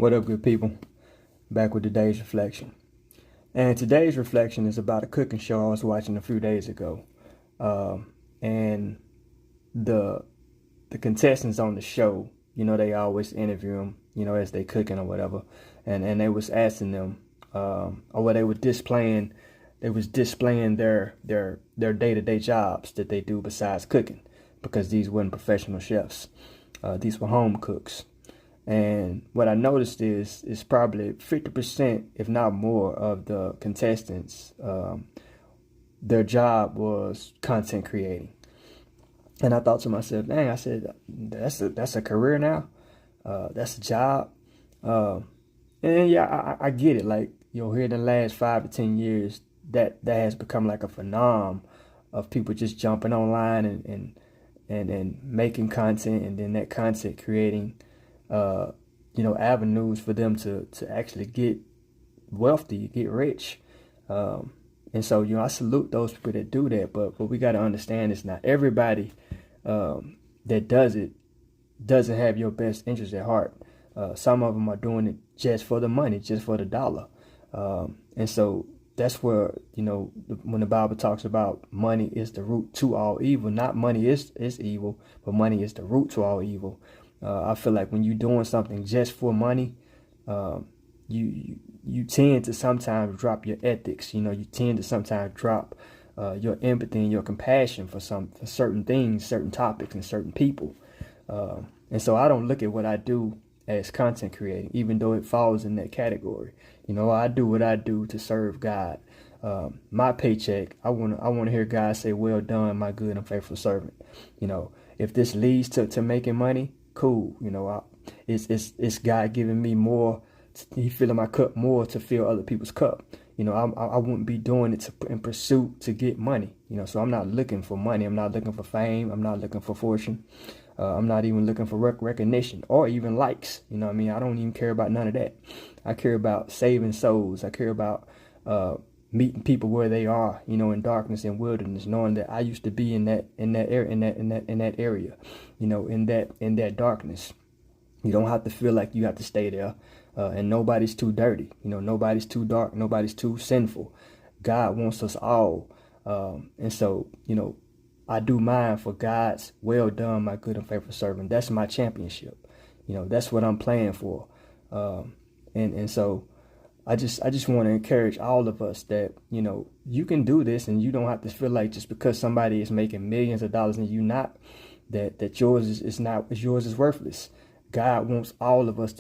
What up, good people? Back with today's reflection. And today's reflection is about a cooking show I was watching a few days ago. And the contestants on the show, they always interview them, as they cooking or whatever. And they was asking them, or what they were displaying, their day-to-day jobs that they do besides cooking, because these weren't professional chefs. These were home cooks. And what I noticed is probably 50%, if not more, of the contestants, their job was content creating. And I thought to myself, dang, I said, that's a career now. That's a job. And yeah, I get it. Like, here in the last 5 to 10 years, that has become like a phenomenon of people just jumping online and making content, and then that content creating avenues for them to actually get wealthy, get rich. And so, I salute those people that do that, but we got to understand is not everybody that does it doesn't have your best interest at heart. Some of them are doing it just for the money, just for the dollar. And so that's where, when the Bible talks about money is the root to all evil, not money is evil, but money is the root to all evil. I feel like when you're doing something just for money, you tend to sometimes drop your ethics. You tend to sometimes drop your empathy and your compassion for certain things, certain topics, and certain people. And so I don't look at what I do as content creating, even though it falls in that category. I do what I do to serve God. My paycheck, I want to hear God say, "Well done, my good and faithful servant." If this leads to making money, cool. It's God giving me more. He filling my cup more to fill other people's cup. I wouldn't be doing it in pursuit to get money. So I'm not looking for money. I'm not looking for fame. I'm not looking for fortune. I'm not even looking for recognition or even likes. I don't even care about none of that. I care about saving souls. I care about meeting people where they are, in darkness and wilderness, knowing that I used to be in that area, in that darkness. You don't have to feel like you have to stay there, and nobody's too dirty. Nobody's too dark. Nobody's too sinful. God wants us all, and so I do mine for God's well done, my good and faithful servant. That's my championship. That's what I'm playing for, and so. I just want to encourage all of us that, you can do this, and you don't have to feel like just because somebody is making millions of dollars and you not, that yours is worthless. God wants all of us to